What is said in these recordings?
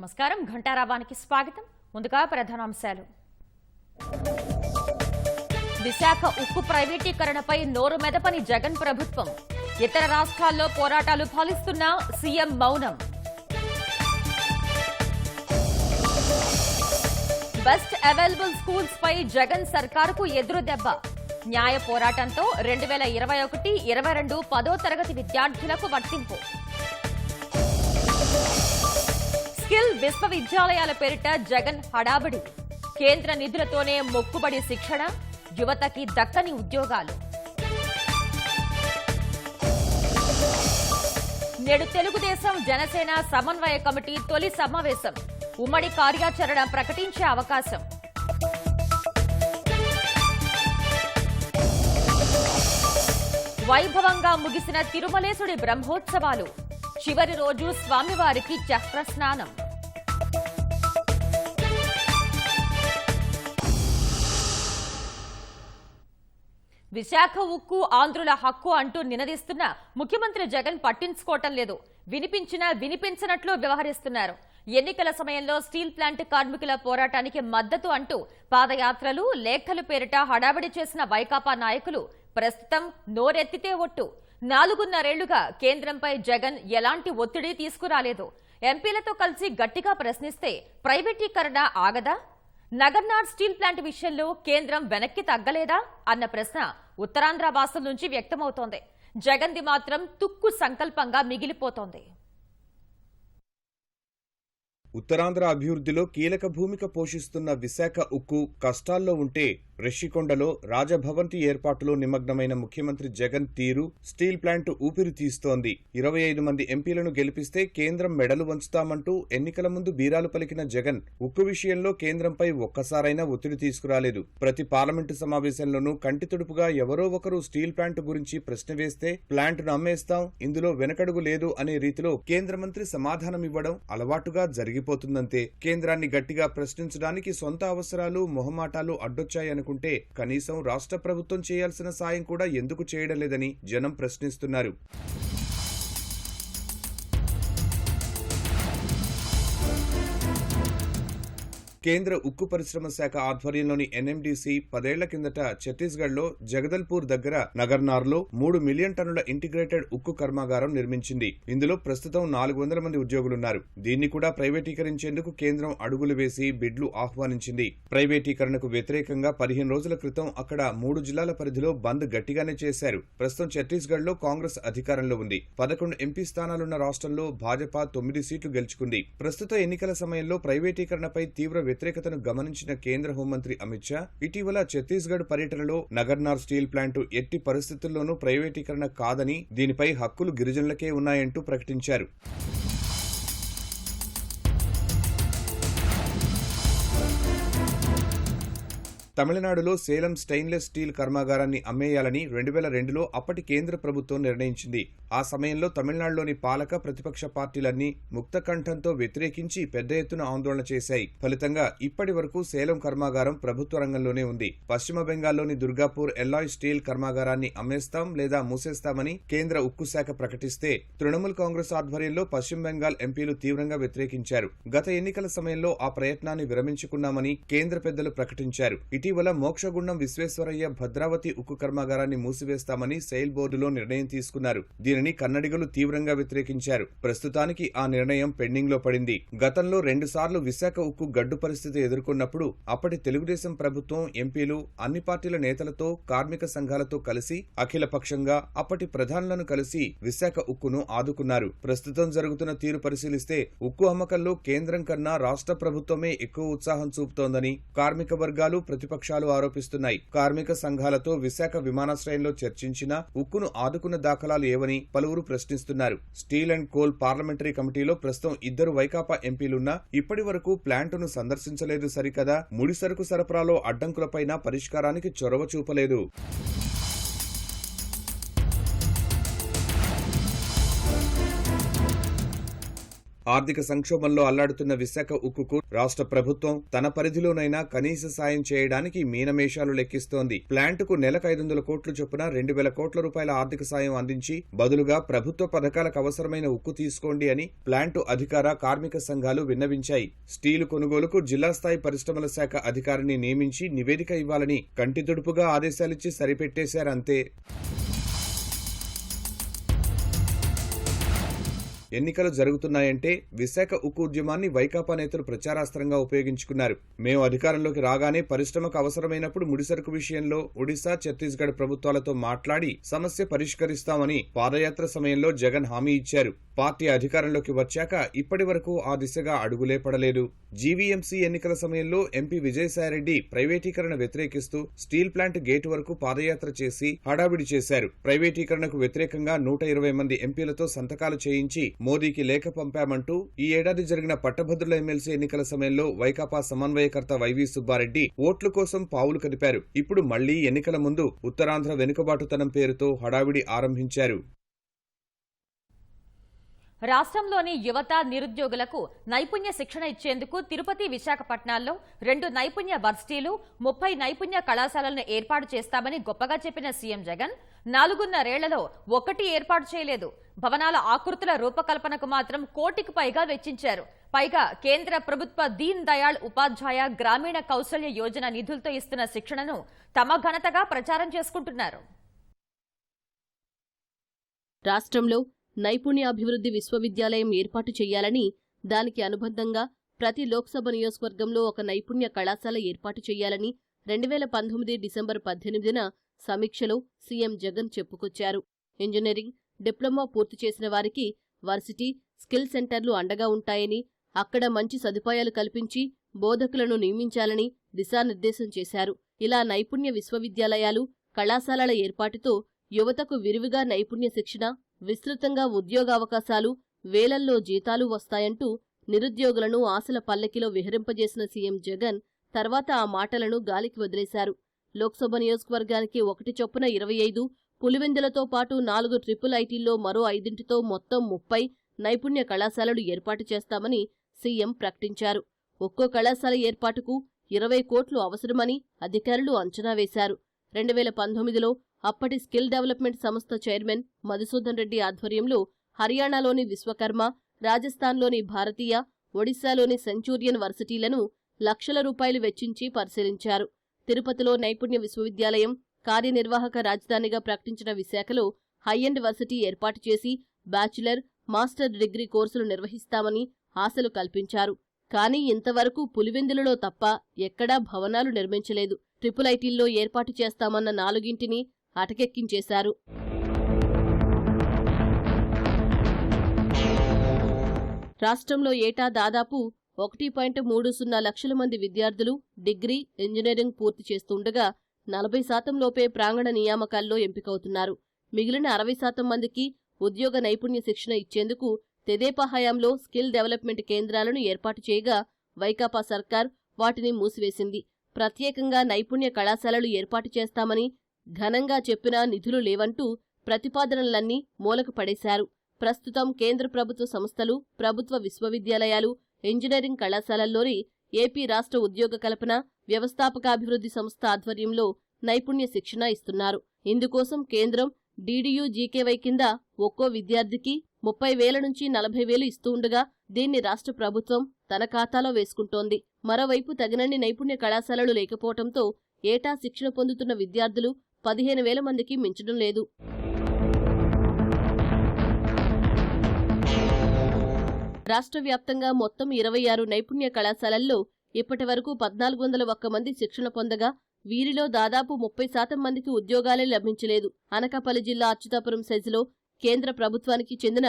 నమస్కారం. ఘంటారావానికి స్వాగతం. ముందుగా ప్రధానాంశాలు. విశాఖ ఉక్కు ప్రైవేటీకరణపై నోరు మెదపని జగన్ ప్రభుత్వం. ఇతర రాష్ట్రాల్లో పోరాటాలు ఫలిస్తున్నా సీఎం మౌనం. బెస్ట్ అవైలబుల్ స్కూల్స్ పై జగన్ సర్కారుకు ఎదురు దెబ్బ. న్యాయ పోరాటంతో 2021-22 10వ తరగతి విద్యార్థులకు వర్తింపు. స్కిల్ విశ్వవిద్యాలయాల పేరిట జగన్ హడాబడి. కేంద్ర నిధులతోనే మొక్కుబడి శిక్షణ, యువతకి దక్కని ఉద్యోగాలు. నేడు తెలుగుదేశం జనసేన సమన్వయ కమిటీ తొలి సమావేశం. ఉమ్మడి కార్యాచరణ ప్రకటించే అవకాశం. వైభవంగా ముగిసిన తిరుమలేశుడి బ్రహ్మోత్సవాలు. చివరి రోజు స్వామివారికి చక్రస్నానం. విశాఖ ఉక్కు ఆంధ్రుల హక్కు అంటూ నినదిస్తున్న ముఖ్యమంత్రి జగన్ పట్టించుకోవటం లేదు. వినిపించినా వినిపించనట్లు వ్యవహరిస్తున్నారు. ఎన్నికల సమయంలో స్టీల్ ప్లాంట్ కార్మికుల పోరాటానికి మద్దతు అంటూ పాదయాత్రలు, లేఖలు పేరిట హడావిడి చేసిన వైకాపా నాయకులు ప్రస్తుతం నోరెత్తితే ఒట్టు. 4.5 కేంద్రంపై జగన్ ఎలాంటి ఒత్తిడి తీసుకురాలేదు. ఎంపీలతో కలిసి గట్టిగా ప్రశ్నిస్తే ప్రైవేటీకరణ ఆగదా? నగర్నార్ స్టీల్ ప్లాంట్ విషయంలో కేంద్రం వెనక్కి తగ్గలేదా అన్న ప్రశ్న ఉత్తరాంధ్ర వాసుల నుంచి వ్యక్తమవుతోంది. జగన్ది మాత్రం తుక్కు సంకల్పంగా మిగిలిపోతోంది. ఉత్తరాంధ్ర అభివృద్ధిలో కీలక భూమిక పోషిస్తున్న విశాఖ ఉక్కు కష్టాల్లో ఉంటే రిషికొండలో రాజభవంతి ఏర్పాటులో నిమగ్నమైన ముఖ్యమంత్రి జగన్ తీరు స్టీల్ ప్లాంట్ ఊపిరి తీస్తోంది. 25 మంది ఎంపీలను గెలిపిస్తే కేంద్రం మెడలు వంచుతామంటూ ఎన్నికల ముందు బీరాలు పలికిన జగన్ ఉక్కు విషయంలో కేంద్రంపై ఒక్కసారైనా ఒత్తిడి తీసుకురాలేదు. ప్రతి పార్లమెంటు సమావేశంలోనూ కంటి తుడుపుగా ఎవరో ఒకరు స్టీల్ ప్లాంట్ గురించి ప్రశ్న వేస్తే ప్లాంట్ను అమ్మేస్తాం, ఇందులో వెనకడుగు లేదు అనే రీతిలో కేంద్ర మంత్రి సమాధానమివ్వడం అలవాటుగా జరిగిపోతుందంతే. కేంద్రాన్ని గట్టిగా ప్రశ్నించడానికి సొంత అవసరాలు, మొహమాటాలు అడ్డొచ్చాయనుకుంటే కనీసం రాష్ట్ర ప్రభుత్వం చేయాల్సిన సాయం కూడా ఎందుకు చేయడం లేదని జనం ప్రశ్నిస్తున్నారు. కేంద్ర ఉక్కు పరిశ్రమ శాఖ ఆధ్వర్యంలోని ఎన్ఎండీసీ 10 ఏళ్ల కిందట ఛత్తీస్గఢ్లో జగదల్పూర్ దగ్గర నగర్నార్లో 3 మిలియన్ టన్నుల ఇంటిగ్రేటెడ్ ఉక్కు కర్మాగారం నిర్మించింది. ఇందులో ప్రస్తుతం 400 మంది ఉద్యోగులున్నారు. దీన్ని కూడా ప్రైవేటీకరించేందుకు కేంద్రం అడుగులు వేసి బిడ్లు ఆహ్వానించింది. ప్రైవేటీకరణకు వ్యతిరేకంగా 15 రోజుల క్రితం అక్కడ 3 జిల్లాల పరిధిలో బంద్ గట్టిగానే చేశారు. ప్రస్తుతం ఛత్తీస్గఢ్లో కాంగ్రెస్ అధికారంలో ఉంది. 11 ఎంపీ స్థానాలున్న రాష్ట్రంలో భాజపా 9 సీట్లు గెలుచుకుంది. ప్రస్తుత ఎన్నికల సమయంలో ప్రైవేటీకరణపై తీవ్ర వ్యతిరేకతను గమనించిన కేంద్ర హోంమంత్రి అమిత్ షా ఇటీవల ఛత్తీస్గఢ్ పర్యటనలో నగర్నార్ స్టీల్ ప్లాంట్ ఎట్టి పరిస్థితుల్లోనూ ప్రైవేటీకరణ కాదని, దీనిపై హక్కులు గిరిజనులకే ఉన్నాయంటూ ప్రకటించారు. తమిళనాడులో సేలం స్టెయిన్లెస్ స్టీల్ కర్మాగారాన్ని అమ్మేయాలని 2002లో అప్పటి కేంద్ర ప్రభుత్వం నిర్ణయించింది. ఆ సమయంలో తమిళనాడులోని పాలక, ప్రతిపక్ష పార్టీలన్నీ ముక్తకంఠంతో వ్యతిరేకించి పెద్ద ఎత్తున ఆందోళన చేశాయి. ఫలితంగా ఇప్పటి వరకు సేలం కర్మాగారం ప్రభుత్వ రంగంలోనే ఉంది. పశ్చిమ బెంగాల్లోని దుర్గాపూర్ ఎల్లాయ్ స్టీల్ కర్మాగారాన్ని అమ్మేస్తాం లేదా మూసేస్తామని కేంద్ర ఉక్కు శాఖ ప్రకటిస్తే తృణమూల్ కాంగ్రెస్ ఆధ్వర్యంలో పశ్చిమ బెంగాల్ ఎంపీలు తీవ్రంగా వ్యతిరేకించారు. గత ఎన్నికల సమయంలో ఆ ప్రయత్నాన్ని విరమించుకున్నామని కేంద్ర పెద్దలు ప్రకటించారు. ఇటీవల మోక్షగుండం విశ్వేశ్వరయ్య భద్రావతి ఉక్కు కర్మాగారాన్ని మూసివేస్తామని సెయిల్ బోర్డులో నిర్ణయం తీసుకున్నారు. దీనిని కన్నడిగలు తీవ్రంగా వ్యతిరేకించారు. ప్రస్తుతానికి ఆ నిర్ణయం పెండింగ్ లో పడింది. గతంలో 2 సార్లు విశాఖ ఉక్కు గడ్డు పరిస్థితి ఎదుర్కొన్నప్పుడు అప్పటి తెలుగుదేశం ప్రభుత్వం ఎంపీలు అన్ని పార్టీల నేతలతో, కార్మిక సంఘాలతో కలిసి అఖిలపక్షంగా అప్పటి ప్రధానులను కలిసి విశాఖ ఉక్కును ఆదుకున్నారు. ప్రస్తుతం జరుగుతున్న తీరు పరిశీలిస్తే ఉక్కు అమ్మకంలో కేంద్రం కన్నా రాష్ట్ర ప్రభుత్వమే ఎక్కువ ఉత్సాహం చూపుతోందని కార్మిక వర్గాలు, ప్రతిపక్షాలు ఆరోపిస్తున్నాయి. కార్మిక సంఘాలతో విశాఖ విమానాశ్రయంలో చర్చించినా ఉక్కును ఆదుకున్న దాఖలాలు ఏవని పలువురు ప్రశ్నిస్తున్నారు. స్టీల్ అండ్ కోల్ పార్లమెంటరీ కమిటీలో ప్రస్తుతం 2 వైకాపా ఎంపీలున్నా ఇప్పటి వరకు ప్లాంటును సందర్శించలేదు సరికదా, ముడి సరుకు సరఫరాలో అడ్డంకులపైన పరిష్కారానికి చొరవ చూపలేదు. ఆర్థిక సంక్షోభంలో అల్లాడుతున్న విశాఖ ఉక్కుకు రాష్ట్ర ప్రభుత్వం తన పరిధిలోనైనా కనీస సాయం చేయడానికి మీనమేషాలు లెక్కిస్తోంది. ప్లాంటుకు నెలకు 500 కోట్లు చొప్పున 2,000 కోట్ల రూపాయల ఆర్థిక సాయం అందించి బదులుగా ప్రభుత్వ పథకాలకు అవసరమైన ఉక్కు తీసుకోండి అని ప్లాంటు అధికార కార్మిక సంఘాలు విన్నవించాయి. స్టీలు కొనుగోలుకు జిల్లా స్థాయి పరిశ్రమల శాఖ అధికారిని నియమించి నివేదిక ఇవ్వాలని కంటితుడుపుగా ఆదేశాలిచ్చి సరిపెట్టేశారంతే. ఎన్నికలు జరుగుతున్నాయంటే విశాఖ ఉక్కు ఉద్యమాన్ని వైకాపా నేతలు ప్రచారాస్త్రంగా ఉపయోగించుకున్నారు. మేము అధికారంలోకి రాగానే పరిశ్రమకు అవసరమైనప్పుడు ముడిసరుకు విషయంలో ఒడిశా, ఛత్తీస్గఢ్ ప్రభుత్వాలతో మాట్లాడి సమస్య పరిష్కరిస్తామని పాదయాత్ర సమయంలో జగన్ హామీ ఇచ్చారు. పార్టీ అధికారంలోకి వచ్చాక ఇప్పటి వరకు ఆ దిశగా అడుగులే పడలేదు. జీవీఎంసీ ఎన్నికల సమయంలో ఎంపీ విజయసాయిరెడ్డి ప్రైవేటీకరణ వ్యతిరేకిస్తూ స్టీల్ ప్లాంట్ గేటు వరకు పాదయాత్ర చేసి హడావిడి చేశారు. ప్రైవేటీకరణకు వ్యతిరేకంగా 120 మంది ఎంపీలతో సంతకాలు చేయించి మోదీకి లేఖ పంపామంటూ ఈ ఏడాది జరిగిన పట్టభద్రుల ఎమ్మెల్సీ ఎన్నికల సమయంలో వైకాపా సమన్వయకర్త వైవీ సుబ్బారెడ్డి ఓట్ల కోసం పావులు కదిపారు. ఇప్పుడు మళ్లీ ఎన్నికల ముందు ఉత్తరాంధ్ర వెనుకబాటుతనం పేరుతో హడావిడి ఆరంభించారు. రాష్ట్రంలోని యువత, నిరుద్యోగులకు నైపుణ్య శిక్షణ ఇచ్చేందుకు తిరుపతి, విశాఖపట్నాల్లో 2 నైపుణ్య వర్సిటీలు, 30 నైపుణ్య కళాశాలలను ఏర్పాటు చేస్తామని గొప్పగా చెప్పిన సీఎం జగన్ 4.5 ఒక్కటి ఏర్పాటు చేయలేదు. భవనాల ఆకృతుల రూపకల్పనకు మాత్రం 1 కోటికి పైగా వెచ్చించారు. పైగా కేంద్ర ప్రభుత్వ దీన్ దయాళ్ ఉపాధ్యాయ గ్రామీణ కౌశల్య యోజన నిధులతో ఇస్తున్న శిక్షణను తమ ఘనతగా ప్రచారం చేసుకుంటున్నారు. రాష్ట్రంలో నైపుణ్యాభివృద్ధి విశ్వవిద్యాలయం ఏర్పాటు చేయాలని, దానికి అనుబంధంగా ప్రతి లోక్సభ నియోజకవర్గంలో ఒక నైపుణ్య కళాశాల ఏర్పాటు చేయాలని 2019 డిసెంబర్ 18న సమీక్షలో సీఎం జగన్ చెప్పుకొచ్చారు. ఇంజనీరింగ్, డిప్లొమా పూర్తి చేసిన వారికి వర్సిటీ, స్కిల్ సెంటర్లు అండగా ఉంటాయని, అక్కడ మంచి సదుపాయాలు కల్పించి బోధకులను నియమించాలని దిశానిర్దేశం చేశారు. ఇలా నైపుణ్య విశ్వవిద్యాలయాలు, కళాశాలల ఏర్పాటుతో యువతకు విరివిగా నైపుణ్య శిక్షణ, విస్తృతంగా ఉద్యోగావకాశాలు, వేలల్లో జీతాలు వస్తాయంటూ నిరుద్యోగులను ఆశల పల్లకిలో విహరింపజేసిన సీఎం జగన్ తర్వాత ఆ మాటలను గాలికి వదిలేశారు. లోక్సభ నియోజకవర్గానికి 1 చొప్పున 25, పులివెందులతో పాటు 4 ట్రిపుల్ ఐటీల్లో మరో 5 మొత్తం 30 నైపుణ్య కళాశాలలు ఏర్పాటు చేస్తామని సీఎం ప్రకటించారు. ఒక్కో కళాశాల ఏర్పాటుకు 20 కోట్లు అవసరమని అధికారులు అంచనా వేశారు. 2019లో అప్పటి స్కిల్ డెవలప్మెంట్ సంస్థ చైర్మన్ మధుసూదన్ రెడ్డి ఆధ్వర్యంలో హర్యానాలోని విశ్వకర్మ, రాజస్థాన్లోని భారతీయ, ఒడిశాలోని సెంచూరియన్ వర్సిటీలను లక్షల రూపాయలు వెచ్చించి పరిశీలించారు. తిరుపతిలో నైపుణ్య విశ్వవిద్యాలయం, కార్యనిర్వాహక రాజధానిగా ప్రకటించిన విశాఖలో హై-ఎండ్ వర్సిటీ ఏర్పాటు చేసి బ్యాచిలర్, మాస్టర్ డిగ్రీ కోర్సులు నిర్వహిస్తామని ఆశలు కల్పించారు. కానీ ఇంతవరకు పులివెందులలో తప్ప ఎక్కడా భవనాలు నిర్మించలేదు. ట్రిపుల్ ఐటీల్లో ఏర్పాటు చేస్తామన్న 4 అటకెక్కించేశారు. రాష్ట్రంలో ఏటా దాదాపు 1.30 లక్షల మంది విద్యార్థులు డిగ్రీ, ఇంజనీరింగ్ పూర్తి చేస్తుండగా 40% లోపే ప్రాంగణ నియామకాల్లో ఎంపికవుతున్నారు. మిగిలిన 60% మందికి ఉద్యోగ నైపుణ్య శిక్షణ ఇచ్చేందుకు తెదేపా హయాంలో స్కిల్ డెవలప్మెంట్ కేంద్రాలను ఏర్పాటు చేయగా వైకాపా సర్కార్ వాటిని మూసివేసింది. ప్రత్యేకంగా నైపుణ్య కళాశాలలు ఏర్పాటు చేస్తామని ఘనంగా చెప్పినా నిధులు లేవంటూ ప్రతిపాదనలన్నీ మూలకు పడేశారు. ప్రస్తుతం కేంద్ర ప్రభుత్వ సంస్థలు, ప్రభుత్వ విశ్వవిద్యాలయాలు, ఇంజనీరింగ్ కళాశాలల్లోని ఏపీ రాష్ట్ర ఉద్యోగ కల్పన, వ్యవస్థాపకాభివృద్ధి సంస్థ ఆధ్వర్యంలో నైపుణ్య శిక్షణ ఇస్తున్నారు. ఇందుకోసం కేంద్రం DDU-GKY కింద ఒక్కో విద్యార్థికి 30,000 నుంచి 40,000 ఇస్తూ ఉండగా దీన్ని రాష్ట్ర ప్రభుత్వం తన ఖాతాలో వేసుకుంటోంది. మరోవైపు తగినన్ని నైపుణ్య కళాశాలలు లేకపోవడంతో ఏటా శిక్షణ పొందుతున్న విద్యార్థులు 15,000 మందికి మించడం లేదు. రాష్ట్ర వ్యాప్తంగా మొత్తం 26 నైపుణ్య కళాశాలల్లో ఇప్పటి వరకు 1,401 మంది శిక్షణ పొందగా వీరిలో దాదాపు 30% మందికి ఉద్యోగాలే లభించలేదు. అనకాపల్లి జిల్లా అచ్యుతాపురం సెజ్లో కేంద్ర ప్రభుత్వానికి చెందిన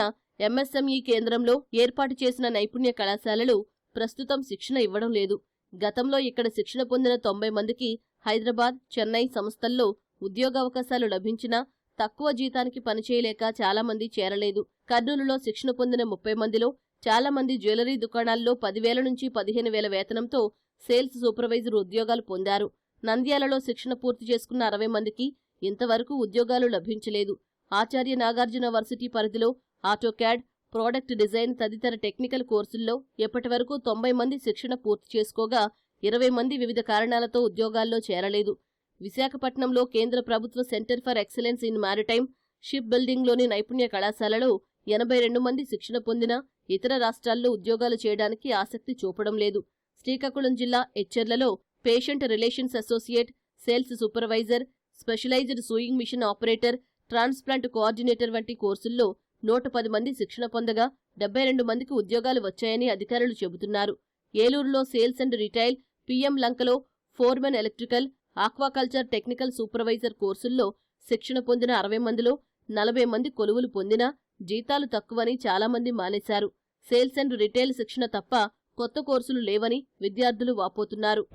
MSME కేంద్రంలో ఏర్పాటు చేసిన నైపుణ్య కళాశాలలు ప్రస్తుతం శిక్షణ ఇవ్వడం లేదు. గతంలో ఇక్కడ శిక్షణ పొందిన 90 మందికి హైదరాబాద్, చెన్నై సంస్థల్లో ఉద్యోగావకాశాలు లభించినా తక్కువ జీతానికి పనిచేయలేక చాలా మంది చేరలేదు. కర్నూలులో శిక్షణ పొందిన 30 మందిలో చాలా మంది జ్యువెలరీ దుకాణాల్లో 10,000 నుంచి 15,000 వేతనంతో సేల్స్ సూపర్వైజర్ ఉద్యోగాలు పొందారు. నంద్యాలలో శిక్షణ పూర్తి చేసుకున్న 60 మందికి ఇంతవరకు ఉద్యోగాలు లభించలేదు. ఆచార్య నాగార్జున వర్సిటీ పరిధిలో ఆటోక్యాడ్, ప్రోడక్ట్ డిజైన్ తదితర టెక్నికల్ కోర్సుల్లో ఎప్పటివరకు 90 మంది శిక్షణ పూర్తి చేసుకోగా 20 మంది వివిధ కారణాలతో ఉద్యోగాల్లో చేరలేదు. విశాఖపట్నంలో కేంద్ర ప్రభుత్వ centre for excellence in maritime ship బిల్డింగ్లోని నైపుణ్య కళాశాలలో 82 మంది శిక్షణ పొందినా ఇతర రాష్ట్రాల్లో ఉద్యోగాలు చేయడానికి ఆసక్తి చూపడం లేదు. శ్రీకాకుళం జిల్లా ఎచ్చెర్లలో patient relations associate, sales supervisor, specialised sewing machine operator, transplant coordinator వంటి కోర్సుల్లో 110 మంది శిక్షణ పొందగా 72 మందికి ఉద్యోగాలు వచ్చాయని అధికారులు చెబుతున్నారు. ఏలూరులో సేల్స్ అండ్ రిటైల్, పీఎం లంకలో foremen electrical, aquaculture technical supervisor కోర్సుల్లో శిక్షణ పొందిన 60 మందిలో 40 మంది కొలువులు పొందినా జీతాలు తక్కువని చాలామంది మానేశారు. సేల్స్ అండ్ రిటైల్ శిక్షణ తప్ప కొత్త కోర్సులు లేవని విద్యార్థులు వాపోతున్నారు.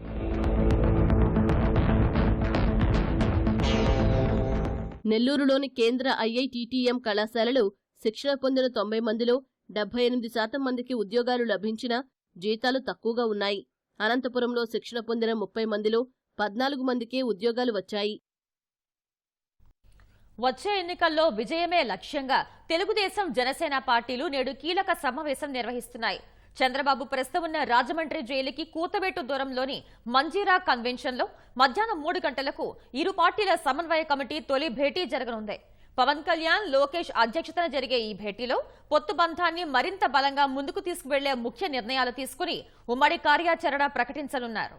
నెల్లూరులోని కేంద్ర ఐఐటీటీఎం కళాశాలలో శిక్షణ పొందిన 90 మందిలో 78% మందికి ఉద్యోగాలు లభించినా జీతాలు తక్కువగా ఉన్నాయి. అనంతపురంలో శిక్షణ పొందిన 30 మందిలో 14 మందికే ఉద్యోగాలు వచ్చాయి. వచ్చే ఎన్నికల్లో విజయమే లక్ష్యంగా తెలుగుదేశం, జనసేన పార్టీలు నేడు కీలక సమావేశం నిర్వహిస్తున్నాయి. చంద్రబాబు ప్రస్తుతం ఉన్న రాజమండ్రి జైలుకి కూతవేటు దూరంలోని మంజీరా కన్వెన్షన్లో మధ్యాహ్నం 3 గంటలకు ఇరు పార్టీల సమన్వయ కమిటీ తొలి భేటీ జరగనుంది. పవన్ కళ్యాణ్, లోకేష్ అధ్యక్షతన జరిగే ఈ భేటీలో పొత్తు బంధాన్ని మరింత బలంగా ముందుకు తీసుకువెళ్లే ముఖ్య నిర్ణయాలు తీసుకుని ఉమ్మడి కార్యాచరణ ప్రకటించనున్నారు.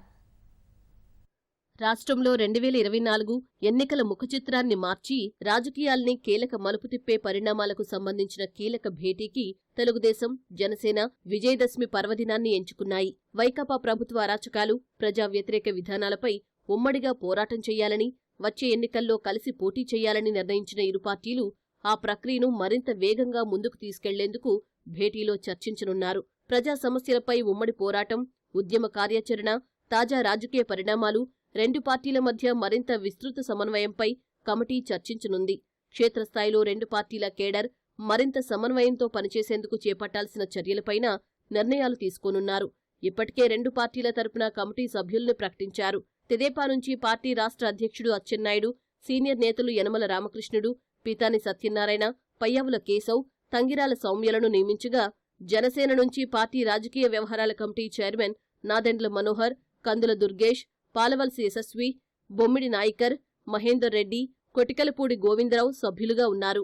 రాష్ట్రంలో 2024 ఎన్నికల ముఖచిత్రాన్ని మార్చి రాజకీయాల్ని కీలక మలుపు తిప్పే పరిణామాలకు సంబంధించిన కీలక భేటీకి తెలుగుదేశం, జనసేన విజయదశమి పర్వదినాన్ని ఎంచుకున్నాయి. వైకాపా ప్రభుత్వ అరాచకాలు, ప్రజా వ్యతిరేక విధానాలపై ఉమ్మడిగా పోరాటం చేయాలని, వచ్చే ఎన్నికల్లో కలిసి పోటీ చేయాలని నిర్ణయించిన ఇరు పార్టీలు ఆ ప్రక్రియను మరింత వేగంగా ముందుకు తీసుకెళ్లేందుకు భేటీలో చర్చించనున్నారు. ప్రజా సమస్యలపై ఉమ్మడి పోరాటం, ఉద్యమ కార్యాచరణ, తాజా రాజకీయ పరిణామాలు, రెండు పార్టీల మధ్య మరింత విస్తృత సమన్వయంపై కమిటీ చర్చించనుంది. క్షేత్రస్థాయిలో రెండు పార్టీల కేడర్ మరింత సమన్వయంతో పనిచేసేందుకు చేపట్టాల్సిన చర్యలపైన నిర్ణయాలు తీసుకోనున్నారు. ఇప్పటికే రెండు పార్టీల తరపున కమిటీ సభ్యుల్ని ప్రకటించారు. తెదేపా నుంచి పార్టీ రాష్ట్ర అధ్యక్షుడు అచ్చెన్నాయుడు, సీనియర్ నేతలు యనమల రామకృష్ణుడు, పీతాని సత్యనారాయణ, పయ్యావుల కేశవ్, తంగిరాల సౌమ్యలను నియమించగా, జనసేన నుంచి పార్టీ రాజకీయ వ్యవహారాల కమిటీ చైర్మన్ నాదెండ్ల మనోహర్, కందుల దుర్గేష్, పాలవలసి యశస్వి, బొమ్మిడి నాయకర్, మహేందర్ రెడ్డి, కొటికలపూడి గోవిందరావు సభ్యులుగా ఉన్నారు.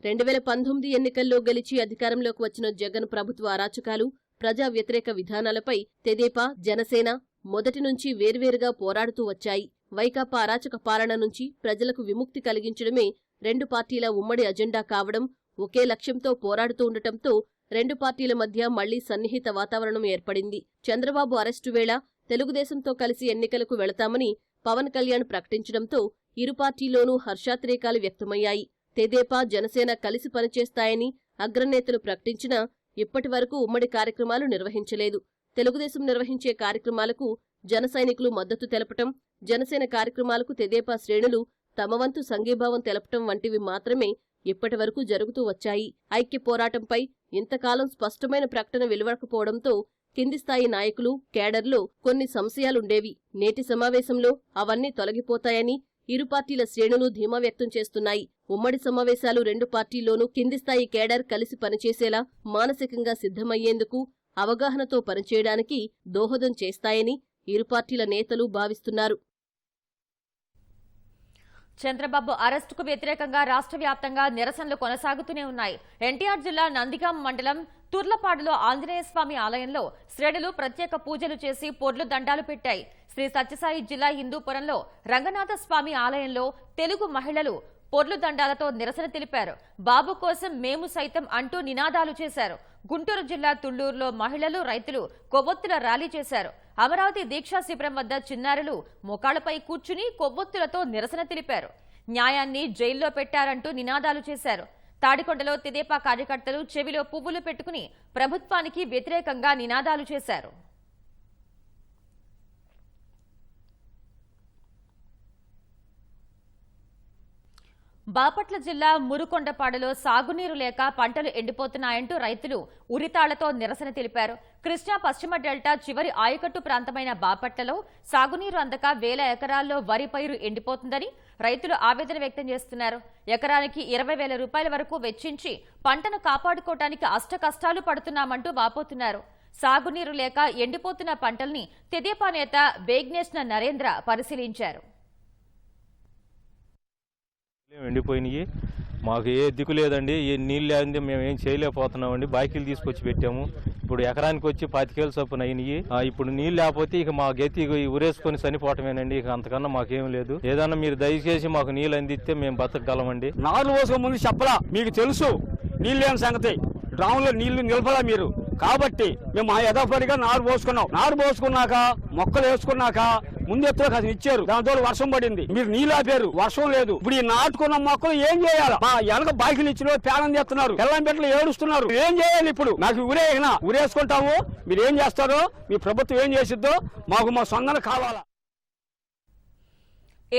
రెండు 2019 ఎన్నికల్లో గెలిచి అధికారంలోకి వచ్చిన జగన్ ప్రభుత్వ అరాచకాలు, ప్రజా వ్యతిరేక విధానాలపై తెదేపా, జనసేన మొదటి నుంచి వేర్వేరుగా పోరాడుతూ వచ్చాయి. వైకాపా అరాచక పాలన నుంచి ప్రజలకు విముక్తి కలిగించడమే రెండు పార్టీల ఉమ్మడి అజెండా కావడం, ఒకే లక్ష్యంతో పోరాడుతూ ఉండటంతో రెండు పార్టీల మధ్య మళ్లీ సన్నిహిత వాతావరణం ఏర్పడింది. చంద్రబాబు అరెస్టు వేళ తెలుగుదేశంతో కలిసి ఎన్నికలకు వెళతామని పవన్ కళ్యాణ్ ప్రకటించడంతో ఇరు పార్టీల్లోనూ హర్షాతిరేకాలు వ్యక్తమయ్యాయి. తెదేపా, జనసేన కలిసి పనిచేస్తాయని అగ్రనేతలు ప్రకటించినా ఇప్పటివరకు ఉమ్మడి కార్యక్రమాలు నిర్వహించలేదు. తెలుగుదేశం నిర్వహించే కార్యక్రమాలకు జన సైనికులు మద్దతు తెలపటం, జనసేన కార్యక్రమాలకు తెదేపా శ్రేణులు తమ వంతు సంఘీభావం తెలపటం వంటివి మాత్రమే ఇప్పటివరకు జరుగుతూ వచ్చాయి. ఐక్య పోరాటంపై ఇంతకాలం స్పష్టమైన ప్రకటన వెలువడకపోవడంతో కింది స్థాయి నాయకులు, కేడర్లో కొన్ని సంశయాలుండేవి. నేటి సమావేశంలో అవన్నీ తొలగిపోతాయని ఇరు పార్టీల శ్రేణులు ధీమా వ్యక్తం చేస్తున్నాయి. ఉమ్మడి సమావేశాలు రెండు పార్టీల్లోనూ కింది స్థాయి కేడర్ కలిసి పనిచేసేలా మానసికంగా సిద్ధమయ్యేందుకు, అవగాహనతో పనిచేయడానికి దోహదం చేస్తాయని ఇరు పార్టీల నేతలు భావిస్తున్నారు. చంద్రబాబు అరెస్టుకు వ్యతిరేకంగా రాష్ట్ర వ్యాప్తంగా నిరసనలు కొనసాగుతూనే ఉన్నాయి. ఎన్టీఆర్ జిల్లా నందిగాం మండలం తుర్లపాడులో ఆంజనేయస్వామి ఆలయంలో శ్రేణులు ప్రత్యేక పూజలు చేసి పొర్లు దండాలు పెట్టాయి. శ్రీ సత్యసాయి జిల్లా హిందూపురంలో రంగనాథ స్వామి ఆలయంలో తెలుగు మహిళలు పొర్లు దండాలతో నిరసన తెలిపారు. బాబు కోసం మేము సైతం అంటూ నినాదాలు చేశారు. గుంటూరు జిల్లా తుళ్లూరులో మహిళలు, రైతులు కొవ్వొత్తుల ర్యాలీ చేశారు. అమరావతి దీక్షా శిబిరం వద్ద చిన్నారులు మోకాళ్లపై కూర్చుని కొవ్వొత్తులతో నిరసన తెలిపారు. న్యాయాన్ని జైల్లో పెట్టారంటూ నినాదాలు చేశారు. తాడికొండలో తెదేపా కార్యకర్తలు చెవిలో పువ్వులు పెట్టుకుని ప్రభుత్వానికి వ్యతిరేకంగా నినాదాలు చేశారు. బాపట్ల జిల్లా మురుకొండపాడులో సాగునీరు లేక పంటలు ఎండిపోతున్నాయంటూ రైతులు ఉరితాళ్లతో నిరసన తెలిపారు. కృష్ణా పశ్చిమ డెల్టా చివరి ఆయకట్టు ప్రాంతమైన బాపట్లలో సాగునీరు అందక వేల ఎకరాల్లో వరి పైరు ఎండిపోతుందని రైతులు ఆవేదన వ్యక్తం చేస్తున్నారు. ఎకరానికి 20,000 రూపాయల వరకు వెచ్చించి పంటను కాపాడుకోవటానికి అష్టకష్టాలు పడుతున్నామంటూ వాపోతున్నారు. సాగునీరు లేక ఎండిపోతున్న పంటల్ని తెదేపా నేత వేగ్నేష్న నరేంద్ర పరిశీలించారు. ఎండిపోయినాయి, మాకు ఏ దిక్కు లేదండి. ఏ నీళ్ళు లేదండి, మేము ఏం చేయలేకపోతున్నామండి. బాకీలు తీసుకొచ్చి పెట్టాము. ఇప్పుడు ఎకరానికి వచ్చి 25,000 చొప్పున అయినాయి. ఇప్పుడు నీళ్ళు లేకపోతే ఇక మా గతి ఉరేసుకొని చనిపోవటమేనండి. ఇక అంతకన్నా మాకేం లేదు. ఏదన్నా మీరు దయచేసి మాకు నీళ్ళు అందిస్తే మేము బతకగలమండి. నాలుగు పోసుకు ముందు చెప్పలా, మీకు తెలుసు నీళ్ళు లేని సంగతి. డ్రాములో నీళ్లు నిలపలా మీరు, కాబట్టి మేము యథాపరిగా నారు పోసుకున్నాక మొక్కలు వేసుకున్నాక ముందెత్తులో అది ఇచ్చారు. దాంతో వర్షం పడింది, మీరు నీళ్ళు ఆపారు, వర్షం లేదు. ఇప్పుడు ఈ నాటుకున్న మొక్కలు ఏం చేయాలి? మా వెనక బాకీలు ఇచ్చిన పేనం చేస్తున్నారు, పిల్లం బిడ్డలు ఏడుస్తున్నారు. ఏం చేయాలి? ఇప్పుడు నాకు ఉరేసుకుంటాము. మీరు ఏం చేస్తారో, మీ ప్రభుత్వం ఏం చేసిద్దో మాకు మా సొందన కావాలా.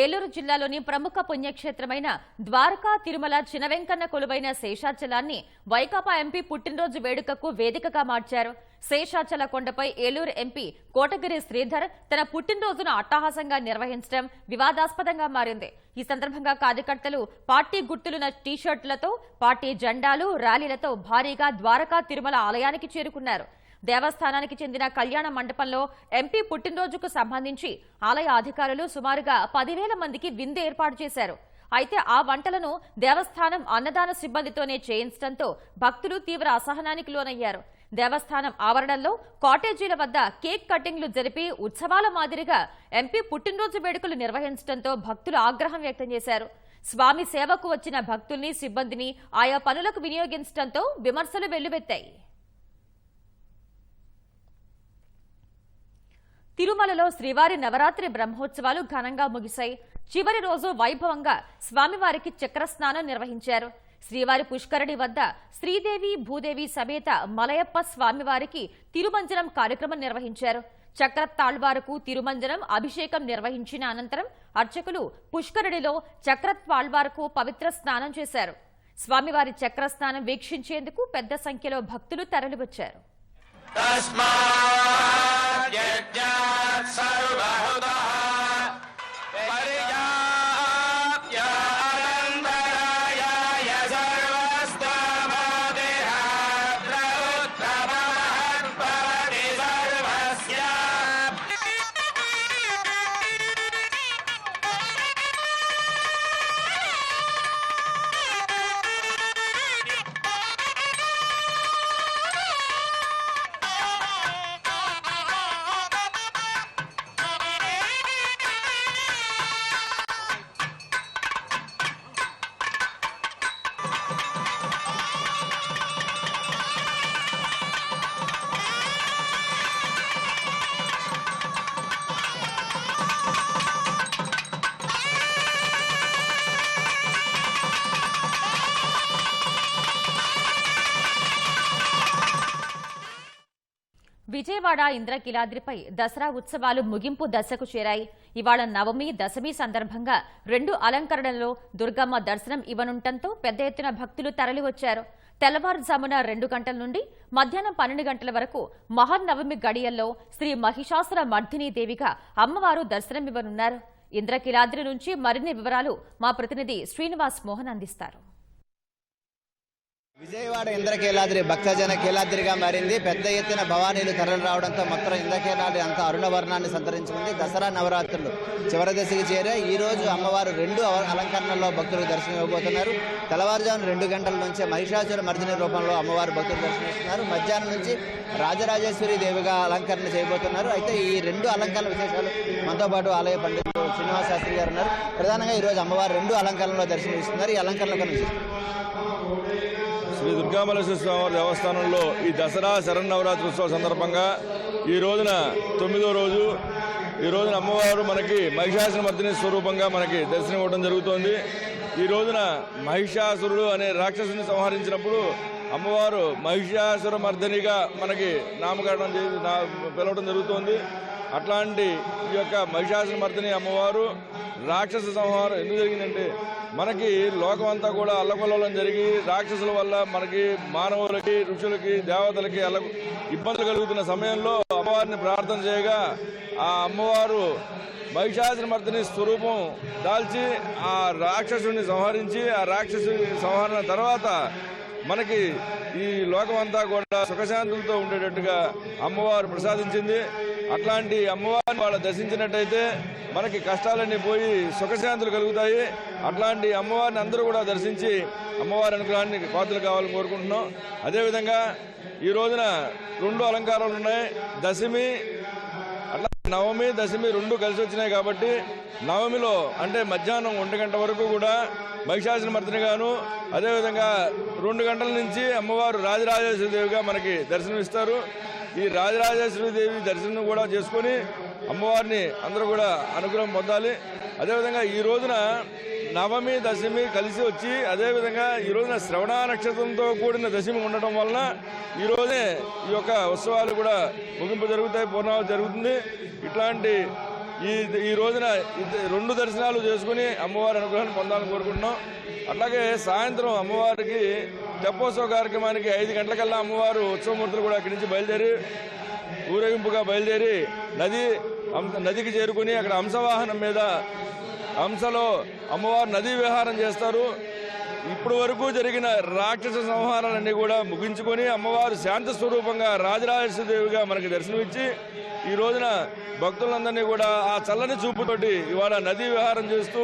ఏలూరు జిల్లాలోని ప్రముఖ పుణ్యక్షేత్రమైన ద్వారకా తిరుమల చినవెంకన్న కొలువైన శేషాచలాన్ని వైకాపా ఎంపీ పుట్టినరోజు వేడుకకు వేదికగా మార్చారు. శేషాచల కొండపై ఏలూరు ఎంపీ కోటగిరి శ్రీధర్ తన పుట్టినరోజును అట్టహాసంగా నిర్వహించడం వివాదాస్పదంగా మారింది. ఈ సందర్భంగా కార్యకర్తలు పార్టీ గుర్తులున్న టీషర్టులతో, పార్టీ జెండాలు, ర్యాలీలతో భారీగా ద్వారకా తిరుమల ఆలయానికి చేరుకున్నారు. దేవస్థానానికి చెందిన కళ్యాణ మండపంలో ఎంపీ పుట్టినరోజుకు సంబంధించి ఆలయ అధికారులు సుమారుగా 10,000 మందికి విందు ఏర్పాటు చేశారు. అయితే ఆ వంటలను దేవస్థానం అన్నదాన సిబ్బందితోనే చేయించడంతో భక్తులు తీవ్ర అసహనానికి లోనయ్యారు. దేవస్థానం ఆవరణలో కాటేజీల వద్ద కేక్ కటింగ్లు జరిపి ఉత్సవాల మాదిరిగా ఎంపీ పుట్టినరోజు వేడుకలు నిర్వహించడంతో భక్తులు ఆగ్రహం వ్యక్తం చేశారు. స్వామి సేవకు వచ్చిన భక్తుల్ని, సిబ్బందిని ఆయా పనులకు వినియోగించడంతో విమర్శలు వెల్లువెత్తాయి. తిరుమలలో శ్రీవారి నవరాత్రి బ్రహ్మోత్సవాలు ఘనంగా ముగిశాయి. చివరి రోజు వైభవంగా స్వామివారికి చక్రస్నానం నిర్వహించారు. శ్రీవారి పుష్కరిణి వద్ద శ్రీదేవి భూదేవి సమేత మలయప్ప స్వామివారికి తిరుమంజనం కార్యక్రమం నిర్వహించారు. చక్రతాళ్వారుకు తిరుమంజనం అభిషేకం నిర్వహించిన అనంతరం అర్చకులు పుష్కరిణిలో చక్రతాళ్వారుకు పవిత్ర స్నానం చేశారు. స్వామివారి చక్రస్నానం వీక్షించేందుకు పెద్ద సంఖ్యలో భక్తులు తరలివచ్చారు. విజయవాడ ఇంద్రకీలాద్రిపై దసరా ఉత్సవాలు ముగింపు దశకు చేరాయి. ఇవాళ నవమి, దశమి సందర్భంగా 2 అలంకరణలో దుర్గమ్మ దర్శనం ఇవ్వనుండటంతో పెద్ద ఎత్తున భక్తులు తరలివచ్చారు. తెల్లవారుజామున 2 గంటల నుండి మధ్యాహ్నం 12 గంటల వరకు మహానవమి గడియల్లో శ్రీ మహిషాసుర మర్దినీ దేవిగా అమ్మవారు దర్శనమివ్వనున్నారు. ఇంద్రకీలాద్రి నుంచి మరిన్ని వివరాలు మా ప్రతినిధి శ్రీనివాస్ మోహన్ అందిస్తారు. విజయవాడ ఇంద్రకీలాద్రి భక్తజన కీలాద్రిగా మారింది. పెద్ద ఎత్తున భవానీలు తరలి రావడంతో మొత్తం ఇంద్రకీలాద్రి అంతా అరుణవర్ణాన్ని సంతరించుకుంది. దసరా నవరాత్రులు చివరి దశకి చేరే ఈ రోజు అమ్మవారు 2 అలంకరణల్లో భక్తులకు దర్శనం ఇవ్వబోతున్నారు. తెల్లవారుజామున 2 గంటల నుంచే మహిషాసుర మర్దిని రూపంలో అమ్మవారు భక్తులు దర్శనమిస్తున్నారు. మధ్యాహ్నం నుంచి రాజరాజేశ్వరి దేవిగా అలంకరణ చేయబోతున్నారు. అయితే ఈ 2 అలంకరణ విశేషాలు మనతో పాటు ఆలయ పండితులు శ్రీనివాస శాస్త్రి గారు ఉన్నారు. ప్రధానంగా ఈ రోజు అమ్మవారు 2 అలంకరణలో దర్శనమిస్తున్నారు. ఈ అలంకరణ గురించి శ్రీ దుర్గామల్లేశ్వర స్వామివారి దేవస్థానంలో ఈ దసరా శరన్నవరాత్రి ఉత్సవ సందర్భంగా ఈ రోజున 9వ రోజు. ఈ రోజున అమ్మవారు మనకి మహిషాసుర మర్దిని స్వరూపంగా మనకి దర్శనం ఇవ్వడం జరుగుతోంది. ఈ రోజున మహిషాసురుడు అనే రాక్షసుని సంహరించినప్పుడు అమ్మవారు మహిషాసుర మర్దినిగా మనకి నామకరణం పిలవడం జరుగుతోంది. అట్లాంటి ఈ యొక్క మహిషాసురమర్దిని అమ్మవారు రాక్షస సంహారం ఎందుకు జరిగిందంటే మనకి లోకం అంతా కూడా అల్లకొల్లం జరిగి రాక్షసుల వల్ల మనకి మానవులకి ఋషులకి దేవతలకి ఇబ్బందులు కలుగుతున్న సమయంలో అమ్మవారిని ప్రార్థన చేయగా ఆ అమ్మవారు మహిషాసురమర్దిని స్వరూపం దాల్చి ఆ రాక్షసుని సంహరించి ఆ రాక్షసుని సంహరణ తర్వాత మనకి ఈ లోకం అంతా కూడా సుఖశాంతులతో ఉండేటట్టుగా అమ్మవారు ప్రసాదించింది. అట్లాంటి అమ్మవారిని వాళ్ళు దర్శించినట్టయితే మనకి కష్టాలన్నీ పోయి సుఖశాంతులు కలుగుతాయి. అట్లాంటి అమ్మవారిని అందరూ కూడా దర్శించి అమ్మవారి అనుగ్రహాన్ని పాత్రలు కావాలని కోరుకుంటున్నాం. అదేవిధంగా ఈ రోజున 2 అలంకారాలు ఉన్నాయి. దశమి అట్లా నవమి దశమి 2 కలిసి వచ్చినాయి కాబట్టి నవమిలో అంటే మధ్యాహ్నం 1 గంట వరకు కూడా మహిషాసురమర్దిని గాను అదేవిధంగా 2 గంటల నుంచి అమ్మవారు రాజరాజేశ్వరి దేవిగా మనకి దర్శనమిస్తారు. ఈ రాజరాజేశ్వరి దేవి దర్శనం కూడా చేసుకొని అమ్మవారిని అందరూ కూడా అనుగ్రహం పొందాలి. అదేవిధంగా ఈ రోజున నవమి దశమి కలిసి వచ్చి అదేవిధంగా ఈ రోజున శ్రవణ నక్షత్రంతో కూడిన దశమి ఉండటం వలన ఈ రోజే ఈ యొక్క ఉత్సవాలు కూడా ముగింపు జరుగుతాయి, పూర్ణావతి జరుగుతుంది. ఇట్లాంటి ఈ రోజున 2 దర్శనాలు చేసుకుని అమ్మవారి అనుగ్రహాన్ని పొందాలని కోరుకుంటున్నాం. అట్లాగే సాయంత్రం అమ్మవారికి తెప్పోత్సవ కార్యక్రమానికి 5 గంటలకల్లా అమ్మవారు ఉత్సవమూర్తులు కూడా అక్కడి నుంచి బయలుదేరి ఊరేగింపుగా బయలుదేరి నదికి చేరుకుని అక్కడ హంసవాహనం మీద హంసలో అమ్మవారు నదీ విహారం చేస్తారు. ఇప్పటి వరకు జరిగిన రాక్షస సంహారాలన్నీ కూడా ముగించుకొని అమ్మవారు శాంత స్వరూపంగా రాజరాజేశ్వరి దేవిగా మనకి దర్శనమిచ్చి ఈ రోజున భక్తులందరినీ కూడా ఆ చల్లని చూపుతోటి ఇవాళ నదీ విహారం చేస్తూ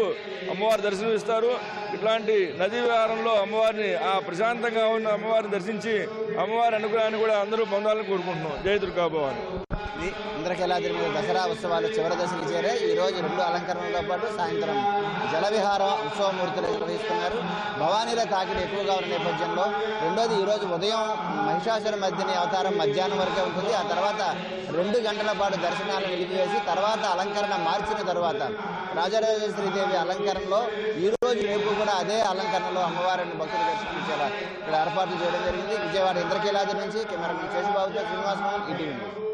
అమ్మవారు దర్శనమిస్తారు. ఇట్లాంటి నదీ విహారంలో అమ్మవారిని ఆ ప్రశాంతంగా ఉన్న అమ్మవారిని దర్శించి అమ్మవారి అనుగ్రహాన్ని కూడా అందరూ పొందాలని కోరుకుంటున్నాం. జై దుర్గాభవాని. ఇంద్రకీలాద్రి మీద దసరా ఉత్సవాలు చివరి దశకు చేరే ఈ రోజు 2 అలంకరణలతో పాటు సాయంత్రం జలవిహారం ఉత్సవమూర్తులు నిర్వహిస్తున్నారు. భవానీల తాకిడి ఎక్కువగా ఉన్న నేపథ్యంలో రెండోది ఈ రోజు ఉదయం మహిషాసురమర్దిని అవతారం మధ్యాహ్నం వరకే ఉంటుంది. ఆ తర్వాత 2 గంటల పాటు దర్శనాలను నిలిపివేసి తర్వాత అలంకరణ మార్చిన తర్వాత రాజరాజేశ్వరి దేవి అలంకరణలో ఈ రోజు రేపు కూడా అదే అలంకరణలో అమ్మవారిని భక్తులు దర్శించేలా ఇక్కడ ఏర్పాట్లు చేయడం జరిగింది. విజయవాడ ఇంద్రకీలాద్రి నుంచి కెమెరామెన్ శేషుబాబుతో శ్రీనివాసరావు, ఈటీవీ.